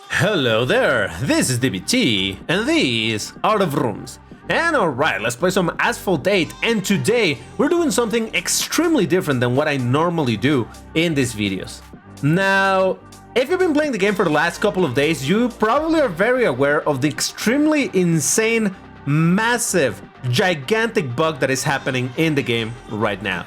Hello there, this is DBT, and these are the rooms. And alright, let's play some Asphalt 8, and today we're doing something extremely different than what I normally do in these videos. Now, if you've been playing the game for the last couple of days, you probably are very aware of the extremely insane, massive, gigantic bug that is happening in the game right now.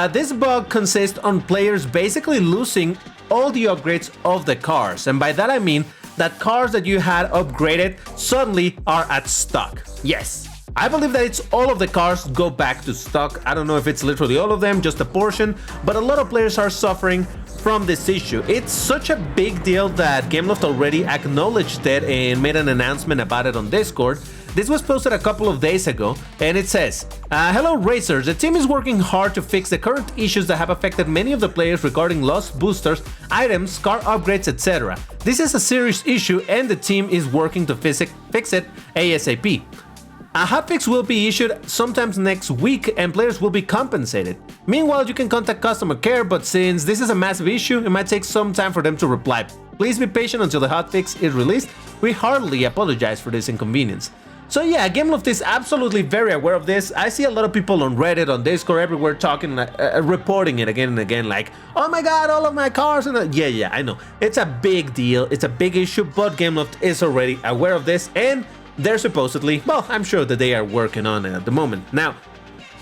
This bug consists on players basically losing all the upgrades of the cars, and by that I mean that cars that you had upgraded suddenly are at stock. Yes, I believe that it's all of the cars go back to stock. I don't know if it's literally all of them, just a portion, but a lot of players are suffering from this issue. It's such a big deal that Gameloft already acknowledged it and made an announcement about it on Discord. This was posted a couple of days ago, and it says, hello racers, the team is working hard to fix the current issues that have affected many of the players regarding lost boosters, items, car upgrades, etc. This is a serious issue and the team is working to fix it ASAP. A hotfix will be issued sometimes next week and players will be compensated. Meanwhile, you can contact customer care, but since this is a massive issue, it might take some time for them to reply. Please be patient until the hotfix is released. We heartily apologize for this inconvenience. So yeah, Gameloft is absolutely very aware of this. I see a lot of people on Reddit, on Discord, everywhere talking, reporting it again and again, like, oh my god, all of my cars, and yeah, I know. It's a big deal, it's a big issue, but Gameloft is already aware of this, and they're supposedly, well, I'm sure that they are working on it at the moment. Now,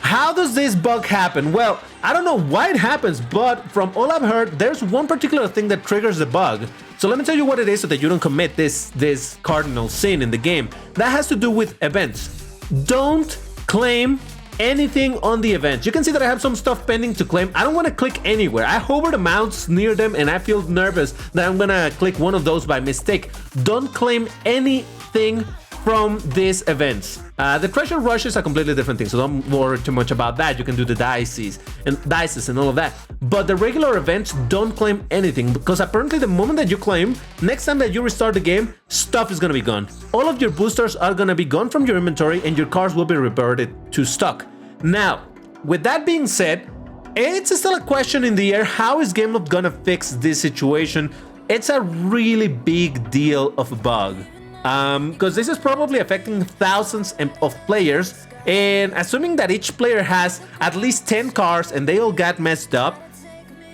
how does this bug happen? Well, I don't know why it happens, but from all I've heard, there's one particular thing that triggers the bug. So let me tell you what it is so that you don't commit this cardinal sin in the game. That has to do with events. Don't claim anything on the events. You can see that I have some stuff pending to claim. I don't want to click anywhere. I hover the mouse near them and I feel nervous that I'm gonna click one of those by mistake. Don't claim anything from these events. The treasure rush is a completely different thing, so don't worry too much about that. You can do the dices and all of that. But the regular events, don't claim anything, because apparently the moment that you claim, next time that you restart the game, stuff is gonna be gone. All of your boosters are gonna be gone from your inventory and your cars will be reverted to stock. Now, with that being said, it's still a question in the air. How is Gameloft gonna fix this situation? It's a really big deal of a bug. Because this is probably affecting thousands of players, and assuming that each player has at least 10 cars and they all got messed up,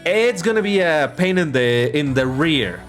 it's gonna be a pain in the rear.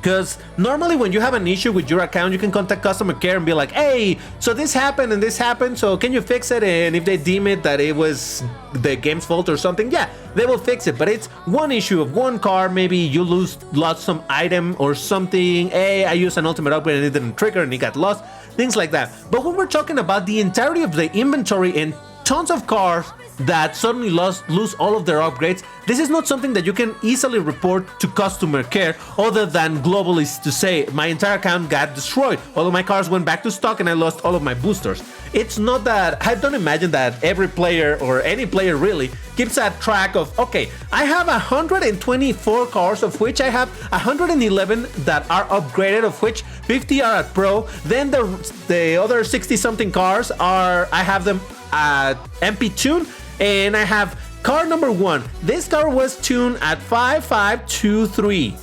Because normally when you have an issue with your account, you can contact customer care and be like, hey, so this happened and this happened, so can you fix it? And if they deem it that it was the game's fault or something, yeah, they will fix it. But it's one issue of one car, maybe you lost some item or something. Hey, I used an ultimate upgrade and it didn't trigger and it got lost, things like that. But when we're talking about the entirety of the inventory and tons of cars that suddenly lose all of their upgrades, this is not something that you can easily report to customer care other than globally to say my entire account got destroyed, all of my cars went back to stock and I lost all of my boosters. It's not that. I don't imagine that every player or any player really keeps a track of, okay, I have 124 cars, of which I have 111 that are upgraded, of which 50 are at pro, then the other 60 something cars are, I have them at MP tune, and I have car number 1. This car was tuned at 5523.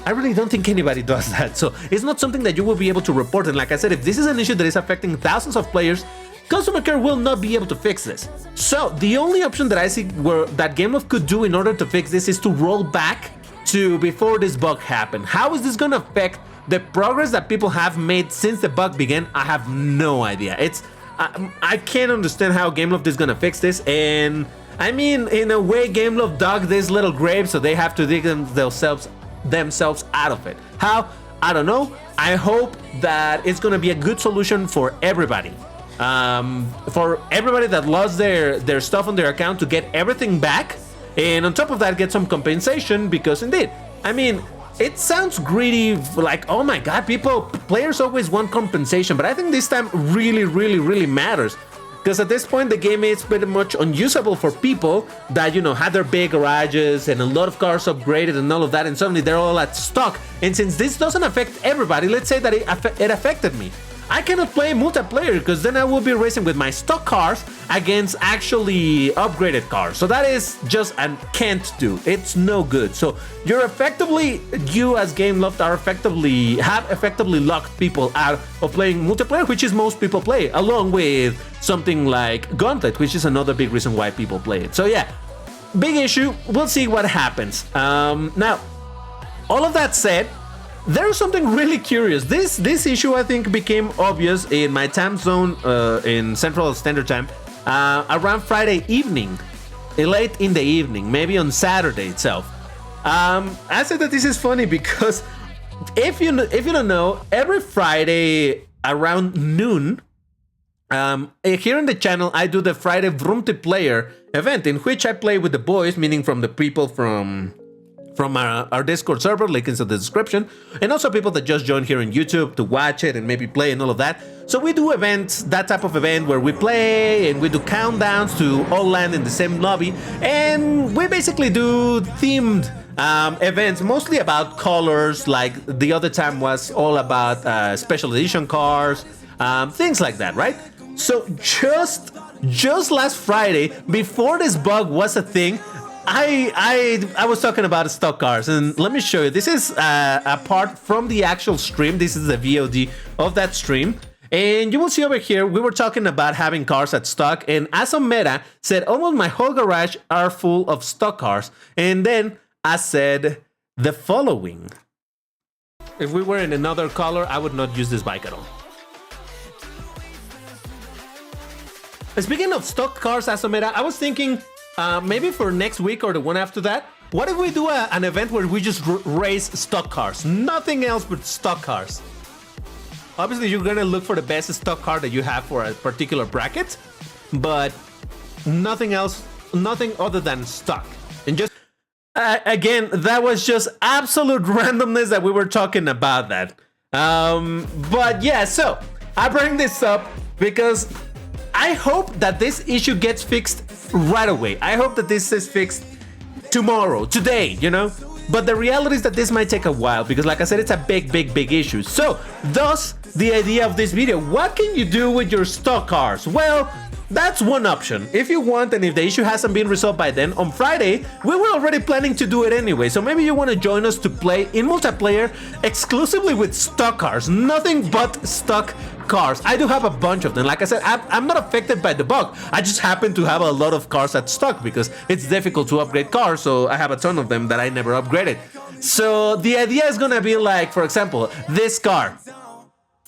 I really don't think anybody does that, so it's not something that you will be able to report. And like I said, if this is an issue that is affecting thousands of players, customer care will not be able to fix this. So the only option that I see that Gameloft could do in order to fix this is to roll back to before this bug happened. How is this gonna affect the progress that people have made since the bug began? I have no idea. I can't understand how Gameloft is gonna fix this, and I mean, in a way, Gameloft dug this little grave, so they have to dig themselves out of it. How? I don't know. I hope that it's gonna be a good solution for everybody. For everybody that lost their stuff on their account to get everything back, and on top of that, get some compensation, because indeed, I mean, it sounds greedy, like, oh my god, players always want compensation, but I think this time really matters. Because at this point, the game is pretty much unusable for people that, you know, had their big garages and a lot of cars upgraded and all of that, and suddenly they're all at stock. And since this doesn't affect everybody, let's say that it affected me. I cannot play multiplayer because then I will be racing with my stock cars against actually upgraded cars. So that is just a can't do. It's no good. So you as GameLoft have effectively locked people out of playing multiplayer, which is most people play, along with something like Gauntlet, which is another big reason why people play it. So yeah, big issue. We'll see what happens. Now, all of that said, there's something really curious. This issue, I think, became obvious in my time zone in Central Standard Time around Friday evening, late in the evening, maybe on Saturday itself. I said that this is funny because if you don't know, every Friday around noon, here in the channel, I do the Friday Multiplayer event in which I play with the boys, meaning from the people from our Discord server, link is in the description, and also people that just joined here on YouTube to watch it and maybe play and all of that. So we do events, that type of event where we play and we do countdowns to all land in the same lobby, and we basically do themed events, mostly about colors, like the other time was all about special edition cars, things like that, right? So just last Friday, before this bug was a thing, I was talking about stock cars, and let me show you. This is a part from the actual stream. This is the VOD of that stream. And you will see over here, we were talking about having cars at stock, and Asometa said, almost my whole garage are full of stock cars. And then I said the following. If we were in another color, I would not use this bike at all. Speaking of stock cars, Asometa, I was thinking, maybe for next week or the one after that, what if we do an event where we just race stock cars? Nothing else but stock cars. Obviously, you're gonna look for the best stock car that you have for a particular bracket, but nothing else, nothing other than stock. And just, again, that was just absolute randomness that we were talking about that. But yeah, so I bring this up because I hope that this issue gets fixed right away. I hope that this is fixed tomorrow, today, you know? But the reality is that this might take a while because, like I said, it's a big issue. So, thus, the idea of this video. What can you do with your stock cars? Well, that's one option. If you want, and if the issue hasn't been resolved by then, on Friday, we were already planning to do it anyway. So maybe you want to join us to play in multiplayer exclusively with stock cars. Nothing but stock cars. I do have a bunch of them. Like I said, I'm not affected by the bug. I just happen to have a lot of cars at stock because it's difficult to upgrade cars. So I have a ton of them that I never upgraded. So the idea is going to be like, for example, this car.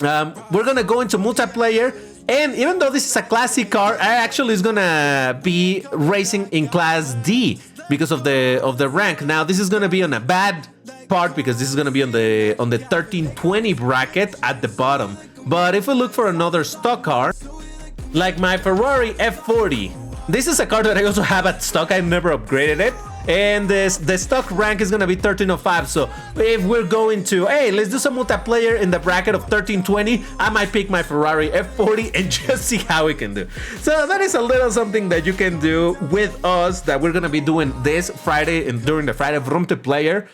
We're going to go into multiplayer. And even though this is a classic car, I actually is gonna be racing in Class D because of the rank. Now this is gonna be on a bad part because this is gonna be on the 1320 bracket at the bottom. But if we look for another stock car, like my Ferrari F40, this is a car that I also have at stock. I've never upgraded it. And the stock rank is gonna be 1305. So if we're going to, hey, let's do some multiplayer in the bracket of 1320, I might pick my Ferrari F40 and just see how we can do. So that is a little something that you can do with us that we're gonna be doing this Friday and during the Friday Multiplayer.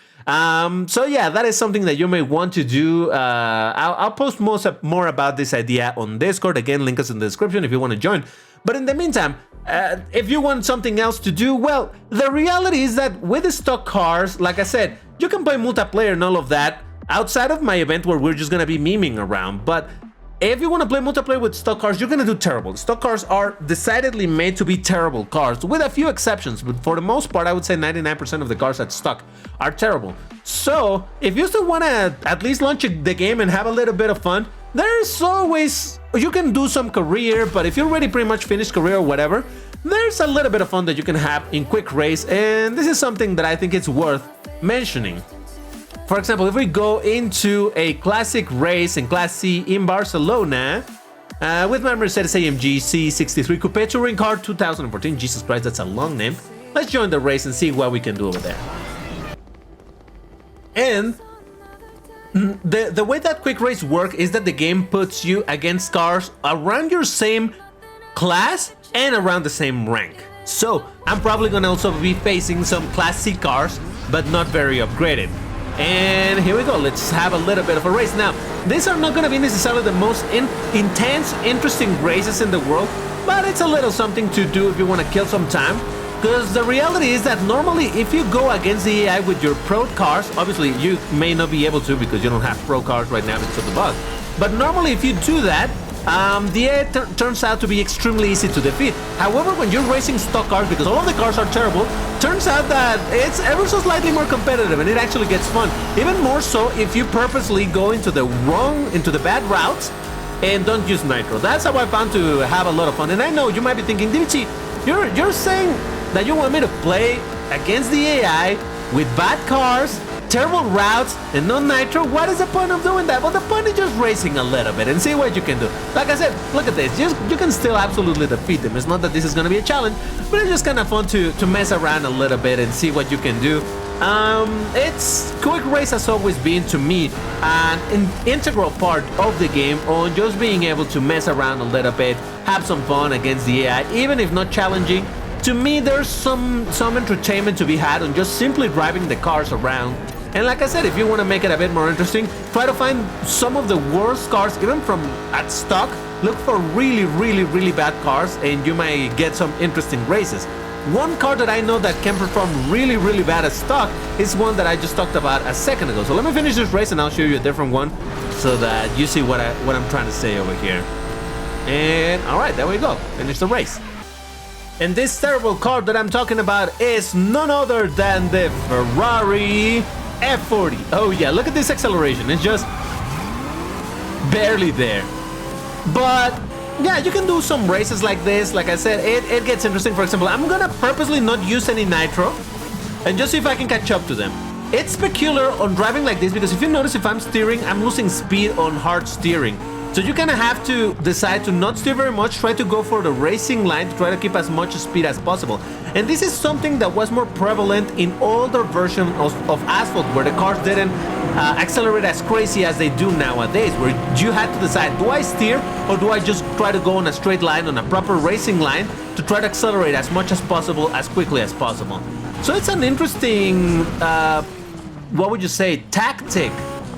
So yeah, that is something that you may want to do. I'll post more about this idea on Discord. Again, link is in the description if you want to join. But in the meantime, if you want something else to do, well, the reality is that with the stock cars, like I said, you can play multiplayer and all of that outside of my event where we're just gonna be memeing around. But if you want to play multiplayer with stock cars, you're gonna do terrible. Stock cars are decidedly made to be terrible cars, with a few exceptions, but for the most part, I would say 99% of the cars at stock are terrible. So if you still want to at least launch the game and have a little bit of fun, there's always, you can do some career, but if you're already pretty much finished career or whatever, there's a little bit of fun that you can have in quick race, and this is something that I think it's worth mentioning. For example, if we go into a classic race in Class C in Barcelona, with my Mercedes-AMG C63 Coupe Touring Car 2014, Jesus Christ, that's a long name. Let's join the race and see what we can do over there. And the way that quick race work is that the game puts you against cars around your same class and around the same rank. So I'm probably gonna also be facing some Class C cars, but not very upgraded. And here we go, let's have a little bit of a race. Now, these are not going to be necessarily the most intense, interesting races in the world, but it's a little something to do if you want to kill some time. Because the reality is that normally if you go against the AI with your pro cars, obviously you may not be able to because you don't have pro cars right now because of the bug. But normally if you do that, the AI turns out to be extremely easy to defeat. However, when you're racing stock cars, because all of the cars are terrible, turns out that it's ever so slightly more competitive and it actually gets fun. Even more so if you purposely go into the bad routes and don't use nitro. That's how I found to have a lot of fun. And I know you might be thinking, DBT, you're saying that you want me to play against the AI with bad cars, terrible routes, and no nitro? What is the point of doing that? Well, the point is just racing a little bit and see what you can do. Like I said, look at this. You can still absolutely defeat them. It's not that this is going to be a challenge, but it's just kind of fun to mess around a little bit and see what you can do. It's Quick Race has always been to me an integral part of the game on just being able to mess around a little bit, have some fun against the AI, even if not challenging. To me, there's some entertainment to be had on just simply driving the cars around. And like I said, if you want to make it a bit more interesting, try to find some of the worst cars, even from at stock. Look for really bad cars and you might get some interesting races. One car that I know that can perform really bad at stock is one that I just talked about a second ago. So let me finish this race and I'll show you a different one so that you see what I'm trying to say over here. And alright, there we go. Finish the race. And this terrible car that I'm talking about is none other than the Ferrari F40. Oh yeah, look at this acceleration. It's just barely there. But yeah, you can do some races like this. Like I said, it gets interesting. For example, I'm gonna purposely not use any nitro and just see if I can catch up to them. It's peculiar on driving like this because if you notice, if I'm steering, I'm losing speed on hard steering. So you kind of have to decide to not steer very much, try to go for the racing line to try to keep as much speed as possible. And this is something that was more prevalent in older versions of Asphalt, where the cars didn't accelerate as crazy as they do nowadays, where you had to decide, do I steer or do I just try to go on a straight line, on a proper racing line, to try to accelerate as much as possible, as quickly as possible. So it's an interesting, what would you say, tactic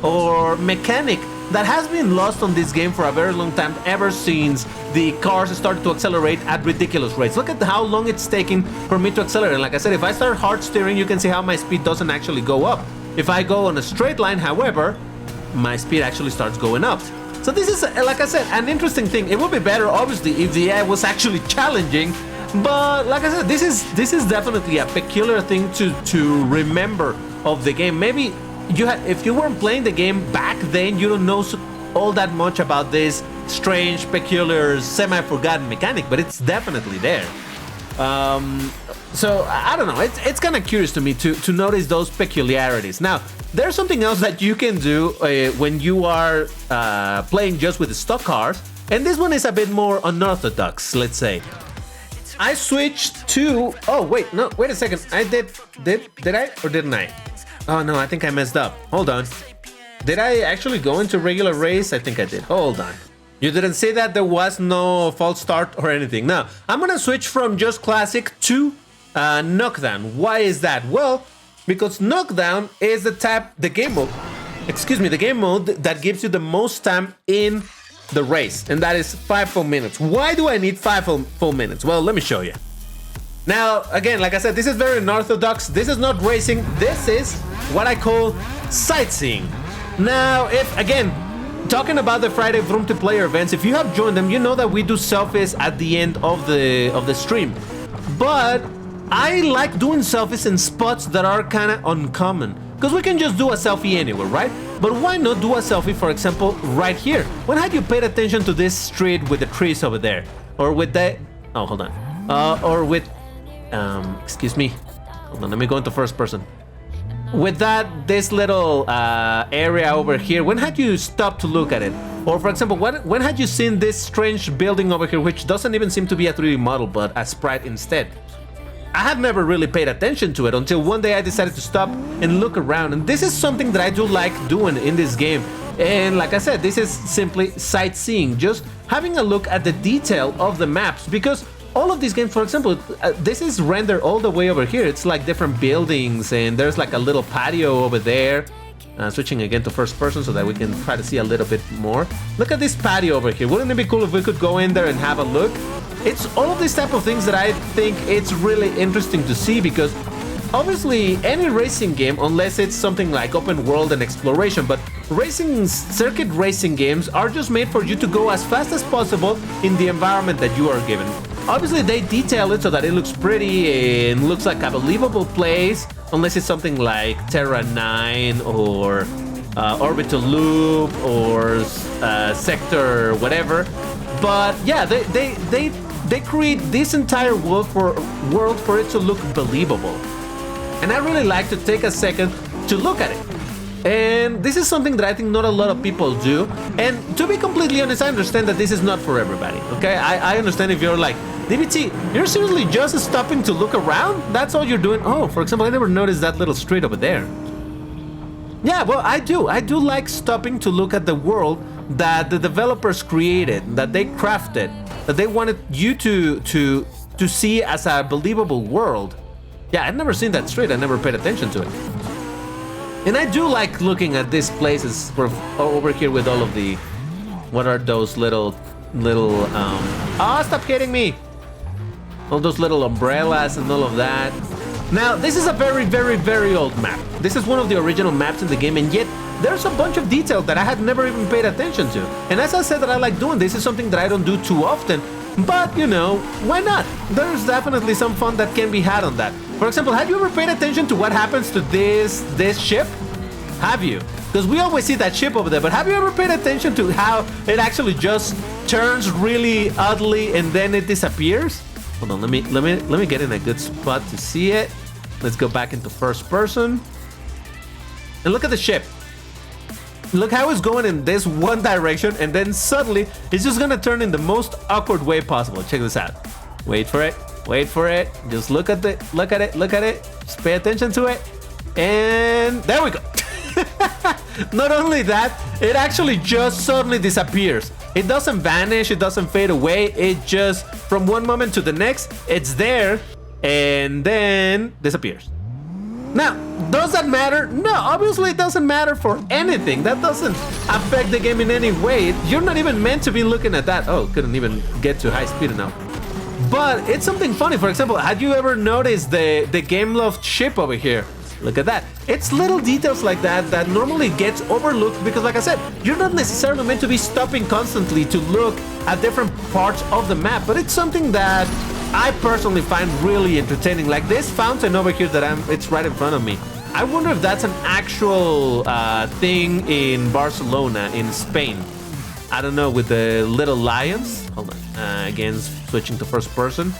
or mechanic that has been lost on this game for a very long time, ever since the cars started to accelerate at ridiculous rates. Look at how long it's taking for me to accelerate. Like I said, if I start hard steering, you can see how my speed doesn't actually go up. If I go on a straight line, however, my speed actually starts going up. So this is, like I said, an interesting thing. It would be better, obviously, if the AI was actually challenging, but like I said, this is definitely a peculiar thing to remember of the game. Maybe if you weren't playing the game back then, you don't know all that much about this strange, peculiar, semi-forgotten mechanic, but it's definitely there. So I don't know, it's kind of curious to me to notice those peculiarities. Now, there's something else that you can do when you are playing just with the stock cars, and this one is a bit more unorthodox, let's say. I switched to, oh wait, no, wait a second, I did I or didn't I? Oh no, I think I messed up. Hold on. Did I actually go into regular race? I think I did. Hold on. You didn't say that there was no false start or anything. Now, I'm gonna switch from just classic to knockdown. Why is that? Well, because knockdown is the game mode that gives you the most time in the race, and that is 5 full minutes. Why do I need 5 full minutes? Well, let me show you. Now, again, like I said, this is very unorthodox. This is not racing. This is what I call sightseeing. Now, if, again, talking about the Friday Vroom to Player events, if you have joined them, you know that we do selfies at the end of the stream. But I like doing selfies in spots that are kind of uncommon, because we can just do a selfie anywhere, right? But why not do a selfie, for example, right here? When had you paid attention to this street with the trees over there? Or with that... Oh, hold on. Or with... excuse me. Hold on, let me go into first person. With this little area over here, when had you stopped to look at it? Or for example, when had you seen this strange building over here, which doesn't even seem to be a 3D model, but a sprite instead? I had never really paid attention to it until one day I decided to stop and look around. And this is something that I do like doing in this game. And like I said, this is simply sightseeing, just having a look at the detail of the maps, because all of these games, for example, this is rendered all the way over here. It's like different buildings, and there's like a little patio over there. Switching again to first person so that we can try to see a little bit more. Look at this patio over here. Wouldn't it be cool if we could go in there and have a look? It's all of these type of things that I think it's really interesting to see, because obviously any racing game, unless it's something like open world and exploration, but circuit racing games are just made for you to go as fast as possible in the environment that you are given. Obviously they detail it so that it looks pretty and looks like a believable place, unless it's something like Terra 9 or Orbital Loop or Sector whatever. But yeah, they create this entire world for it to look believable. And I really like to take a second to look at it. And this is something that I think not a lot of people do. And to be completely honest, I understand that this is not for everybody, okay? I understand if you're like, DBT, you're seriously just stopping to look around? That's all you're doing? Oh, for example, I never noticed that little street over there. Yeah, well, I do like stopping to look at the world that the developers created, that they crafted, that they wanted you to see as a believable world. Yeah, I'd never seen that street. I never paid attention to it. And I do like looking at these places over here with all of the... What are those little... Oh, stop hitting me! All those little umbrellas and all of that. Now, this is a very, very, very old map. This is one of the original maps in the game, and yet there's a bunch of detail that I had never even paid attention to. And as I said that I like doing, this is something that I don't do too often. But, you know, why not? There's definitely some fun that can be had on that. For example, have you ever paid attention to what happens to this ship? Have you? Because we always see that ship over there, but have you ever paid attention to how it actually just turns really oddly and then it disappears? Hold on, let me get in a good spot to see it. Let's go back into first person. And look at the ship. Look how it's going in this one direction, and then suddenly it's just gonna turn in the most awkward way possible. Check this out. Wait for it. Wait for it. Just look at it. Look at it. Just pay attention to it. And there we go. Not only that, it actually just suddenly disappears. It doesn't vanish. It doesn't fade away. It just, from one moment to the next, it's there and then disappears. Now, does that matter? No, obviously it doesn't matter for anything. That doesn't affect the game in any way. You're not even meant to be looking at that. Oh, couldn't even get to high speed enough. But it's something funny. For example, had you ever noticed the Game Loft ship over here? Look at that. It's little details like that that normally gets overlooked because, like I said, you're not necessarily meant to be stopping constantly to look at different parts of the map, but it's something that I personally find really entertaining. Like this fountain over here it's right in front of me. I wonder if that's an actual thing in Barcelona, in Spain. I don't know, with the little lions. Hold on. Again, switching to first person.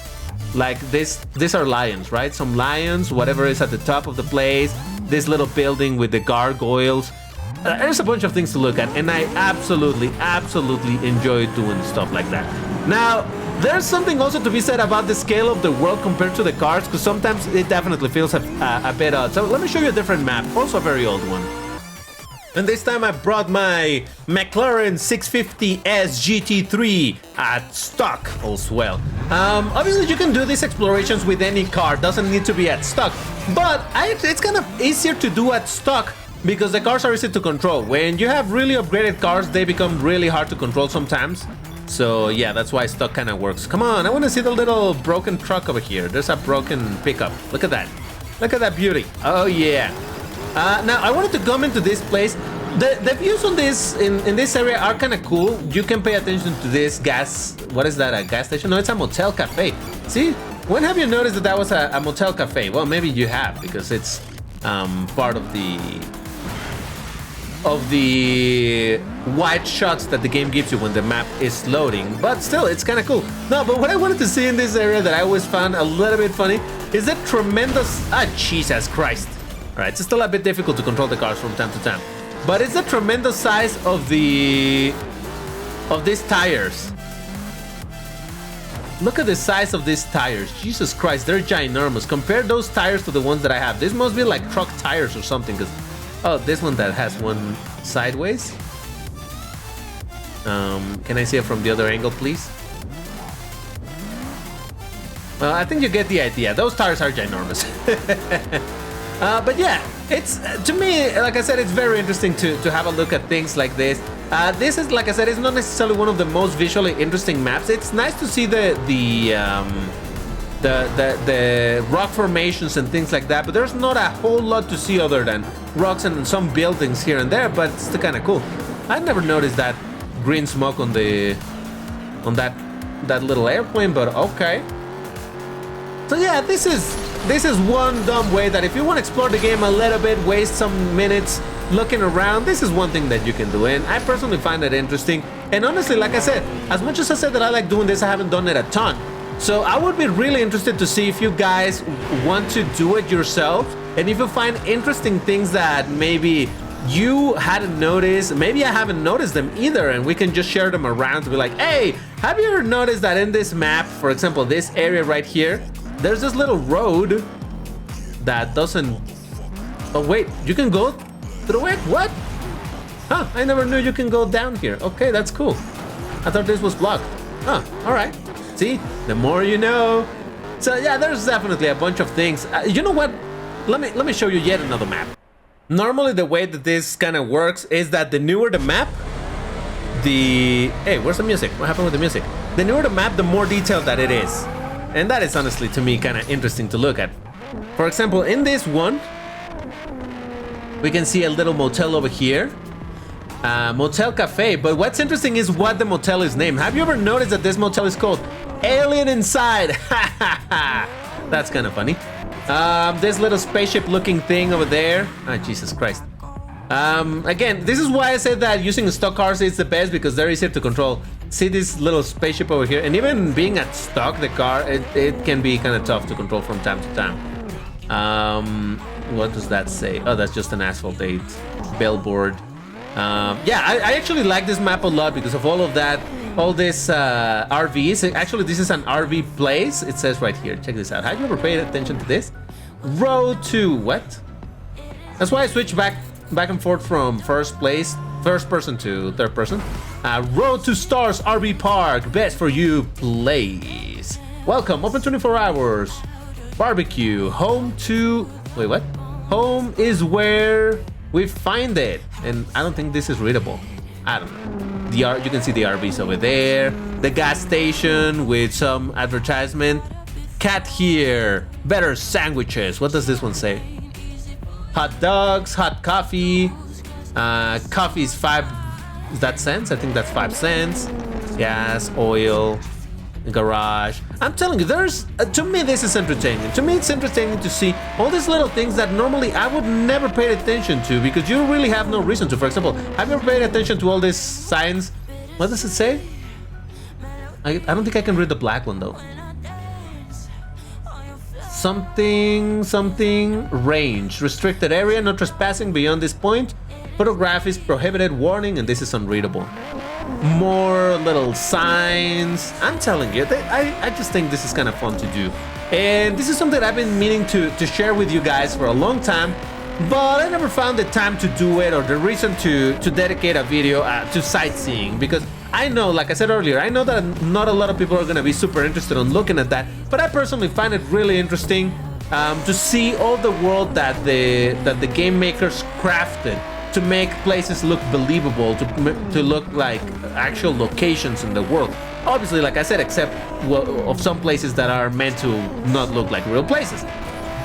Like these are lions, right? Some lions, whatever is at the top of the place. This little building with the gargoyles. There's a bunch of things to look at, and I absolutely enjoy doing stuff like that. Now, there's something also to be said about the scale of the world compared to the cars, because sometimes it definitely feels a bit odd. So let me show you a different map, also a very old one. And this time I brought my McLaren 650S GT3 at stock as well. Obviously you can do these explorations with any car, doesn't need to be at stock. But it's kind of easier to do at stock because the cars are easy to control. When you have really upgraded cars, they become really hard to control sometimes. So yeah, that's why stock kind of works. Come on, I want to see the little broken truck over here. There's a broken pickup. Look at that. Look at that beauty. Oh yeah. Now I wanted to come into this place. The views on this in this area are kind of cool. You can pay attention to this gas. What is that? A gas station? No, it's a motel cafe. See? When have you noticed that was a motel cafe? Well, maybe you have because it's part of the wide shots that the game gives you when the map is loading. But still, it's kind of cool. No, but what I wanted to see in this area that I always found a little bit funny is that tremendous... Jesus Christ. Alright, it's still a bit difficult to control the cars from time to time. But it's the tremendous size of these tires. Look at the size of these tires. Jesus Christ, they're ginormous. Compare those tires to the ones that I have. This must be like truck tires or something. Cause, oh, this one that has one sideways. Can I see it from the other angle, please? Well, I think you get the idea. Those tires are ginormous. But yeah, It's to me, like I said, it's very interesting to have a look at things like this. This is, like I said, it's not necessarily one of the most visually interesting maps. It's nice to see the rock formations and things like that, but there's not a whole lot to see other than rocks and some buildings here and there. But it's still kind of cool. I never noticed that green smoke on that little airplane, but okay. So yeah, this is one dumb way that if you want to explore the game a little bit, waste some minutes looking around, this is one thing that you can do, and I personally find it interesting. And honestly, like I said, as much as I said that I like doing this, I haven't done it a ton. So I would be really interested to see if you guys want to do it yourself, and if you find interesting things that maybe you hadn't noticed, maybe I haven't noticed them either, and we can just share them around to be like, hey, have you ever noticed that in this map, for example, this area right here, there's this little road that doesn't... Oh wait, you can go through it? What? Huh, I never knew you can go down here. Okay, that's cool. I thought this was blocked. Huh, alright. See, the more you know. So yeah, there's definitely a bunch of things. You know what? Let me show you yet another map. Normally the way that this kind of works is that the newer the map, Hey, where's the music? What happened with the music? The newer the map, the more detailed that it is. And that is honestly, to me, kind of interesting to look at. For example, in this one, we can see a little motel over here. Motel Cafe. But what's interesting is what the motel is named. Have you ever noticed that this motel is called Alien Inside? That's kind of funny. This little spaceship looking thing over there. Ah, Jesus Christ. Again, this is why I said that using stock cars is the best, because they're easier to control. See this little spaceship over here, and even being at stock, the car, it can be kind of tough to control from time to time. What does that say? Oh, that's just an Asphalt 8 billboard. Yeah, I actually like this map a lot because of all of that, all this RVs. Actually, this is an RV place. It says right here, check this out. Have you ever paid attention to this? Road to what? That's why I switched back and forth from first person to third person. Road to Stars RV Park, best for you place. Welcome, open 24 hours. Barbecue, home to... Wait, what? Home is where we find it. And I don't think this is readable. I don't know. You can see the RVs over there. The gas station with some advertisement. Cat here. Better sandwiches. What does this one say? Hot dogs, hot coffee. Coffee is 5... Is that cents? I think that's 5 cents. Gas, oil, garage. I'm telling you, to me this is entertaining. To me it's entertaining to see all these little things that normally I would never pay attention to, because you really have no reason to. For example, have you ever paid attention to all these signs? What does it say? I don't think I can read the black one though. Something range, restricted area, no trespassing beyond this point. Photograph is prohibited, warning, and this is unreadable. More little signs. I'm telling you, I just think this is kind of fun to do. And this is something I've been meaning to share with you guys for a long time, but I never found the time to do it or the reason to dedicate a video to sightseeing, because I know, like I said earlier, I know that not a lot of people are going to be super interested in looking at that, but I personally find it really interesting to see all the world that the game makers crafted to make places look believable, to look like actual locations in the world. Obviously, like I said, except of some places that are meant to not look like real places.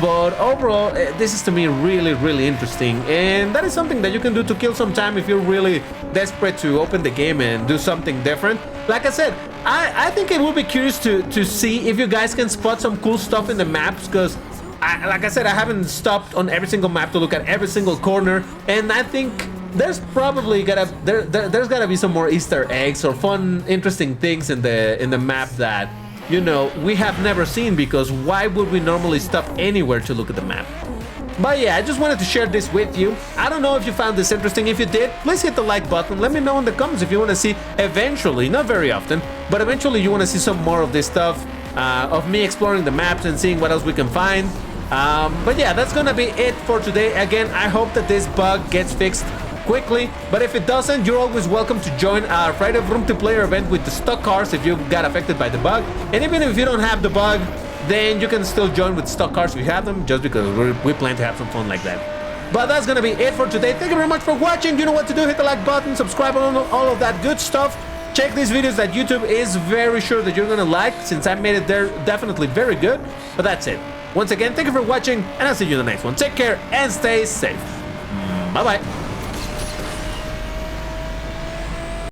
But overall, this is to me really, really interesting, and that is something that you can do to kill some time if you're really desperate to open the game and do something different. Like I said, I think it will be curious to see if you guys can spot some cool stuff in the maps, because like I said, I haven't stopped on every single map to look at every single corner, and I think there's probably there's gotta be some more Easter eggs or fun, interesting things in the map that, you know, we have never seen, because why would we normally stop anywhere to look at the map? But yeah, I just wanted to share this with you. I don't know if you found this interesting. If you did, please hit the like button. Let me know in the comments if you want to see eventually, not very often, but eventually you want to see some more of this stuff, of me exploring the maps and seeing what else we can find. But yeah, that's gonna be it for today. Again, I hope that this bug gets fixed quickly, but if it doesn't, you're always welcome to join our Friday of Room to Player event with the stock cars if you got affected by the bug. And even if you don't have the bug, then you can still join with stock cars if you have them, just because we plan to have some fun like that. But that's gonna be it for today. Thank you very much for watching. You know what to do. Hit the like button, subscribe, on all of that good stuff. Check these videos that YouTube is very sure that you're gonna like, since I made it there definitely very good. But that's it. Once again, thank you for watching, and I'll see you in the next one. Take care and stay safe. Bye-bye.